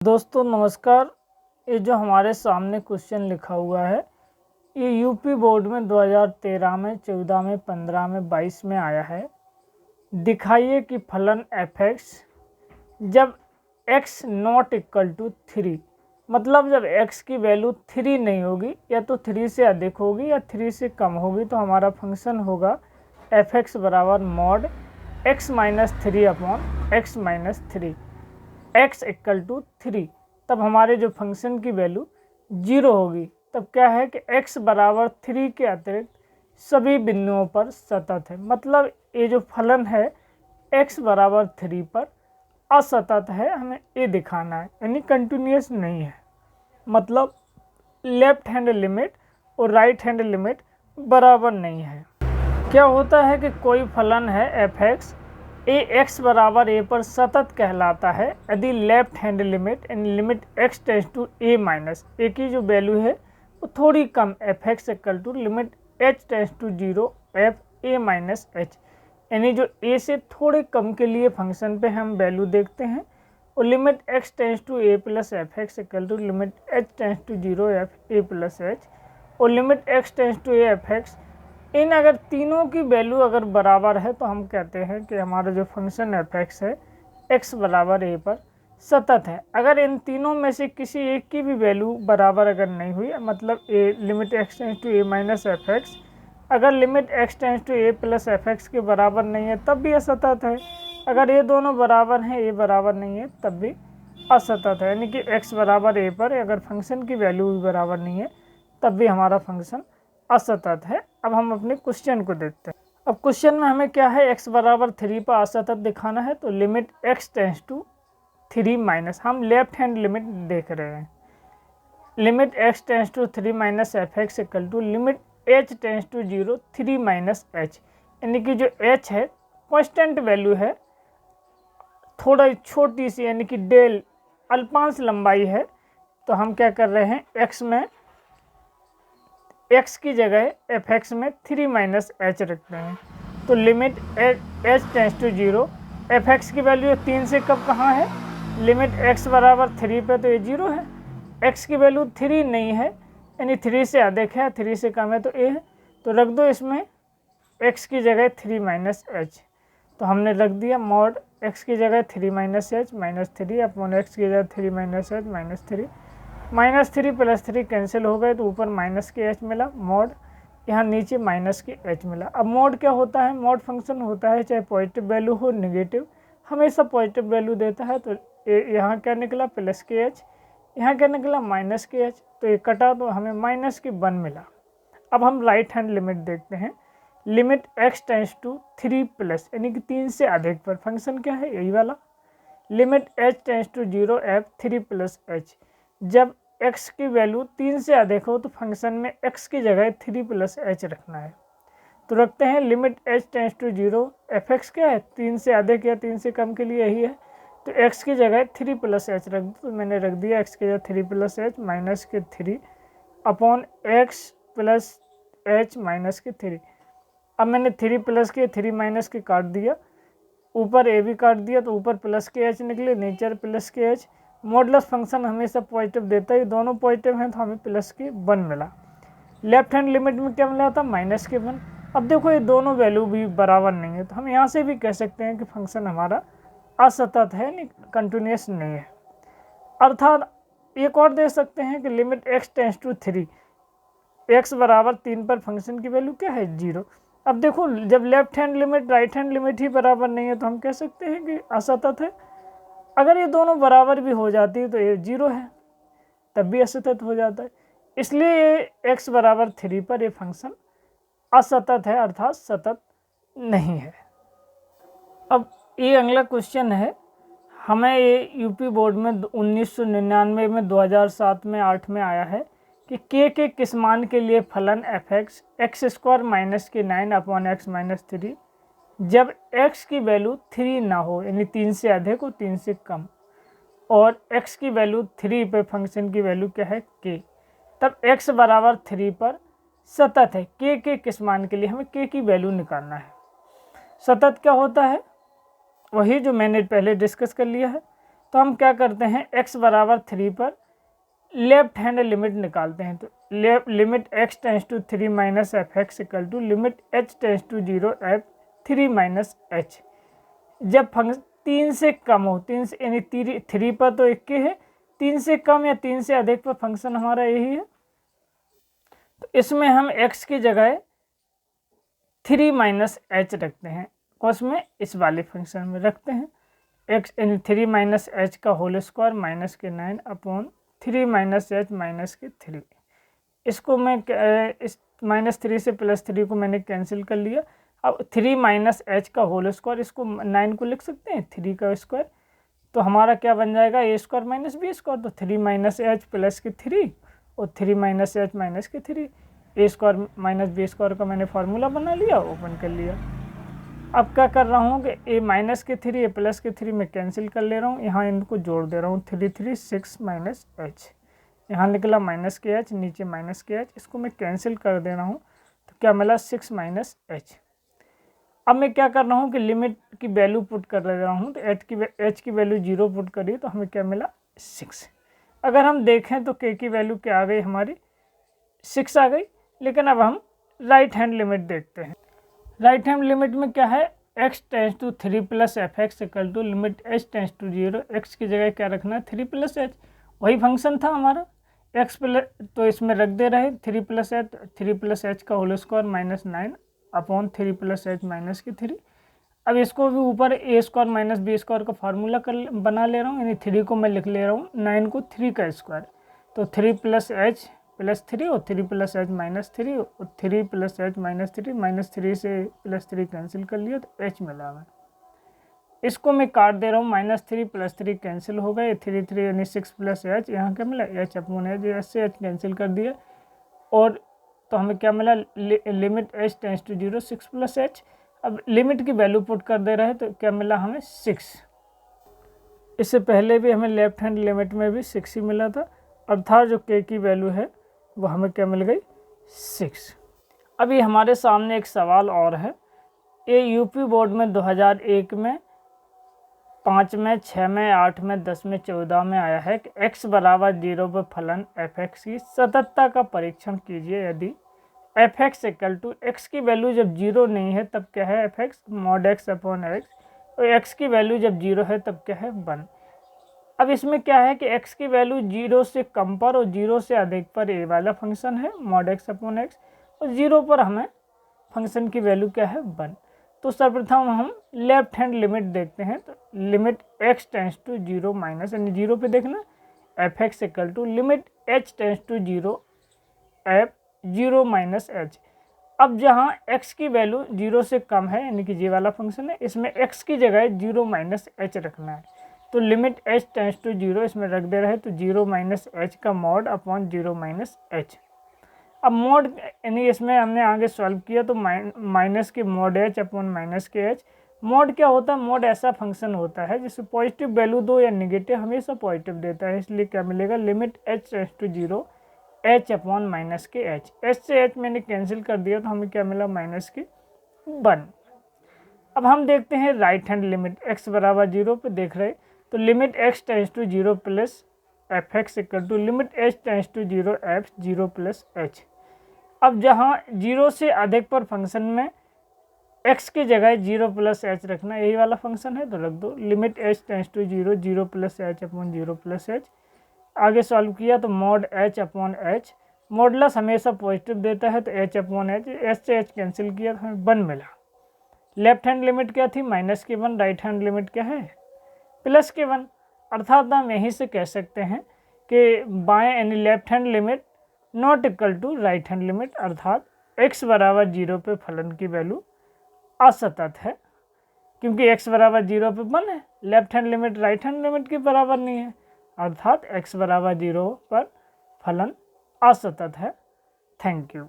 दोस्तों नमस्कार। ये जो हमारे सामने क्वेश्चन लिखा हुआ है ये यूपी बोर्ड में 2013 में 14 में 15 में 22 में आया है। दिखाइए कि फलन fx जब x नॉट इक्वल टू 3, मतलब जब x की वैल्यू 3 नहीं होगी या तो 3 से अधिक होगी या 3 से कम होगी तो हमारा फंक्शन होगा fx बराबर mod x minus 3 upon x minus 3, x equal to 3। तब हमारे जो फंक्शन की वैल्यू 0 होगी। तब क्या है कि x बराबर 3 के अतिरिक्त सभी बिंदुओं पर सतत है, मतलब ये जो फलन है x बराबर 3 पर असतत है, हमें ये दिखाना है, यानी कंटिन्यूअस नहीं है। मतलब लेफ्ट हैंड लिमिट और राइट हैंड लिमिट बराबर नहीं है। क्या होता है कि कोई फलन है fx ए एक्स बराबर ए पर सतत कहलाता है यदि लेफ्ट हैंड लिमिट यानी limit x tends to a minus a की जो वैल्यू है वो थोड़ी कम f x equal to limit h tends to 0 f a minus h, यानी जो a से थोड़े कम के लिए फंक्शन पे हम वैल्यू देखते हैं और limit x tends to a plus f x equal to limit h tends to 0 f a plus h और limit x tends to a f x, इन अगर तीनों की वैल्यू अगर बराबर है तो हम कहते हैं कि हमारा जो फंक्शन fx है x बराबर a पर सतत है। अगर इन तीनों में से किसी एक की भी वैल्यू बराबर अगर नहीं हुई, मतलब a limit x tends to a minus f x अगर limit x tends to a plus f x के बराबर नहीं है तब भी असतत है। अगर ये दोनों बराबर हैं a बराबर नहीं है तब भी असतत है, यानी कि x बराबर a पर अगर फंक्शन की वैल्यू भी बराबर नहीं है तब भी हमारा फंक्शन असतत है। अब हम अपने क्वेश्चन को देखते हैं। अब क्वेश्चन में हमें क्या है, x बराबर 3 पर असतत दिखाना है तो limit x tends to 3 minus, हम लेफ्ट हैंड लिमिट देख रहे हैं, limit x tends to 3 minus f x equal to limit h tends to 0 3 minus h, यानी कि जो h है कांस्टेंट वैल्यू है, थोड़ा छोटी सी यानी कि डेल अल्पांश लंबाई है। तो हम क्या कर रहे हैं, x में x की जगह एफ एक्स में 3 माइनस एच रखते हैं। तो limit h tends to 0 f x की वैल्यू 3 से कम कहाँ है, लिमिट x बराबर 3 पे तो ये 0 है, x की वैल्यू 3 नहीं है यानी 3 से अधिक है, 3 से कम है तो a है। तो रख दो इसमें x की जगह 3 माइनस एच, तो हमने रख दिया मॉड x की जगह 3 minus H minus 3 upon x की जगह 3 minus H minus 3, minus 3 plus 3 cancel हो गए तो ऊपर माइनस के एच मिला, मॉड यहाँ नीचे माइनस के एच मिला। अब मॉड क्या होता है, मॉड फंक्शन होता है चाहे पॉजिटिव वैल्यू हो नेगेटिव हमेशा पॉजिटिव वैल्यू देता है। तो यहाँ क्या निकला प्लस के एच, यहाँ क्या निकला माइनस के एच, तो ये कटा तो हमें माइनस के 1 मिला। अब हम राइट हैंड लिमिट देखते हैं, limit x tends to 3 plus यानी कि 3 से अधिक पर फंक्शन क्या है यही वाला, limit h tends to 0 f 3 plus h, जब x की वैल्यू 3 से अधिक हो तो फंक्शन में x की जगह 3 प्लस एच रखना है। तो रखते हैं limit h tends to 0 f x क्या है 3 से अधिक या 3 से कम के लिए यही है, तो x की जगह 3 प्लस एच रख दो। तो मैंने रख दिया x की जगह 3 प्लस एच माइनस के 3 upon x plus h minus के 3। अब मैंने 3 प्लस के 3 माइनस के काट दिया, ऊपर a भी काट दिया तो ऊपर प्लस के एच निकले, नीचे प्लस के एच। मॉडुलस फंक्शन हमेशा पॉजिटिव देता है, दोनों पॉजिटिव हैं तो हमें प्लस के 1 मिला। लेफ्ट हैंड लिमिट में क्या मिला था माइनस के 1। अब देखो ये दोनों वैल्यू भी बराबर नहीं है तो हम यहाँ से भी कह सकते हैं कि फंक्शन हमारा असतत है, नहीं कंटिन्यूअस नहीं है। अर्थात एक और दे सकते हैं कि limit x tends to 3 x बराबर 3 पर फंक्शन की वैल्यू क्या है 0। अब देखो जब left hand limit right hand limit ही बराबर नहीं है तो हम कह सकते हैं कि असतत है। अगर ये दोनों बराबर भी हो जाती है तो ये 0 है तब भी असतत हो जाता है, इसलिए ये x बराबर 3 पर ये फंक्शन असतत है अर्थात सतत नहीं है। अब ये अगला क्वेश्चन है, हमें ये यूपी बोर्ड में 1999 में 2007 में 8 में आया है कि के किस मान के लिए फलन F x x square minus के 9 अपॉन एक्स माइनस 3 जब x की वैल्यू 3 ना हो यानी 3 से अधिक हो 3 से कम और x की वैल्यू 3 पे फंक्शन की वैल्यू क्या है k, तब x बराबर 3 पर सतत है। के किस मान के लिए हमें k की वैल्यू निकालना है। सतत क्या होता है, वही जो मैंने पहले डिस्कस कर लिया है, तो हम क्या करते हैं, x बराबर 3 पर लेफ्ट हैंड लिमिट निकालते हैं। तो limit x tends to 3 minus f x equal to limit h tends to 0 f 3 minus h. जब फंक्शन 3 से कम हो, 3 से यानी 3 पर तो 1 के है, 3 से कम या 3 से अधिक पर फंक्शन हमारा यही है। तो इसमें हम x की जगह 3 माइनस एच रखते हैं, उसमें इस वाले फंक्शन में रखते हैं x यानी 3 माइनस एच का होल स्क्वायर माइनस के 9 अपॉन 3 माइनस एच माइनस के 3। इसको मैं इस -3 से +3 को मैंने कैंसिल कर लिया। अब 3 माइनस एच का होल स्क्वायर, इसको 9 को लिख सकते हैं 3 का स्क्वायर, तो हमारा क्या बन जाएगा ए स्क्वायर माइनस बी स्क्वायर। तो 3 माइनस एच प्लस के 3 और 3 माइनस एच माइनस के 3, ए स्क्वायर माइनस बी स्क्वायर का मैंने फार्मूला बना लिया, ओपन कर लिया। अब क्या कर रहा हूँ कि ए माइनस के 3 ए प्लस के 3 मैं कैंसिल कर ले रहा हूँ, यहाँ इनको जोड़ दे रहा हूँ 3 3 6 माइनस एच, यहाँ निकला माइनस के एच, नीचे माइनस के एच, इसको मैं कैंसिल कर दे रहा हूँ। तो क्या मिला 6 माइनस एच। अब मैं क्या कर रहा हूँ कि लिमिट की वैल्यू पुट कर दे रहा हूँ। तो एच की वैल्यू 0 पुट करी तो हमें क्या मिला 6। अगर हम देखें तो के की वैल्यू क्या आ गई हमारी 6 आ गई। लेकिन अब हम राइट हैंड लिमिट देखते हैं। राइट हैंड लिमिट में क्या है, x tends to 3 plus f x equal to limit h tends to 0, x की जगह क्या रखना है 3 प्लस एच, वही फंक्शन था हमारा x प्लस, तो इसमें रख दे रहे 3 प्लस एच का whole square minus 9 upon 3 plus h minus की 3। अब इसको भी ऊपर a square minus b square का फार्मूला बना ले रहा हूँ, यानी 3 को मैं लिख ले रहा हूँ 9 को 3 का स्क्वायर। तो 3 प्लस एच प्लस 3 और 3 प्लस एच माइनस 3 और 3 प्लस एच माइनस 3, -3 से +3 कैंसिल कर लिया तो एच मिला हमें। इसको मैं काट दे रहा हूँ, -3 + 3 कैंसिल हो गए, 3 3 यानी 6 प्लस एच, यहाँ क्या मिला एच अपॉन एच, एच से एच कैंसिल कर दिया और तो हमें क्या मिला limit h tends to 0 6 plus h. अब लिमिट की वैल्यू पुट कर दे रहे हैं तो क्या मिला हमें 6। इससे पहले भी हमें लेफ्ट हैंड लिमिट में भी 6 ही मिला था, अर्थात जो के की वैल्यू है वो हमें क्या मिल गई 6। अभी हमारे सामने एक सवाल और है। ये यूपी बोर्ड में 2001 में 5 में 6 में 8 में 10 में 14 में आया है कि x बराबर 0 पर फलन एफ एक्स की सततता का परीक्षण कीजिए। यदि f x equal to x की वैल्यू जब 0 नहीं है तब क्या है f x mod x upon x, और एक्स की वैल्यू जब 0 है तब क्या है 1। अब इसमें क्या है कि x की वैल्यू 0 से कम पर और 0 से अधिक पर ए वाला फंक्शन है मॉड एक्स अपॉन एक्स, और 0 पर हमें फंक्शन की वैल्यू क्या है 1। तो सर्वप्रथम हम लेफ्ट हैंड लिमिट देखते हैं। तो limit x tends to 0 minus यानी 0 पे देखना f x equal to limit h tends to 0 f 0 minus h. अब जहाँ x की वैल्यू 0 से कम है यानी कि ये वाला फंक्शन है, इसमें x की जगह 0 माइनस एच रखना है। तो लिमिट h टेंस टू 0 इसमें रख दे रहे तो 0 माइनस एच का मॉड अपॉन 0 माइनस एच। अब मॉड यानी इसमें हमने आगे सॉल्व किया तो माइनस के मॉड एच अपॉन माइनस के एच। मॉड क्या होता है, मॉड ऐसा फंक्शन होता है जिससे पॉजिटिव वैल्यू दो या नेगेटिव हमेशा पॉजिटिव देता है, इसलिए क्या मिलेगा limit h tends to 0 h upon minus के एच। एच से एच मैंने कैंसिल कर दिया तो हमें क्या मिला माइनस के 1। अब हम देखते हैं राइट हैंड लिमिट x बराबर 0 पे देख रहे तो limit x tends to 0 plus f x equal to limit h tends to 0 f 0 plus h. अब जहाँ 0 से अधिक पर फंक्शन में x की जगह 0 प्लस एच रखना, यही वाला फंक्शन है तो रख दो limit h tends to 0 0 plus h upon 0 plus h. आगे सॉल्व किया तो mod h upon h, modulus हमेशा पॉजिटिव देता है तो h अपॉन एच, एच से एच कैंसिल किया तो हमें 1 मिला। लेफ्ट हैंड लिमिट क्या थी माइनस के 1, राइट हैंड लिमिट क्या है प्लस के 1। अर्थात हम यहीं से कह सकते हैं कि बाएं यानी left hand limit not equal to right hand limit, अर्थात x बराबर 0 पे फलन की वैल्यू असतत है, क्योंकि x बराबर 0 पे 1 है, left hand limit right hand limit के बराबर नहीं है, अर्थात x बराबर 0 पर फलन असतत है। Thank you.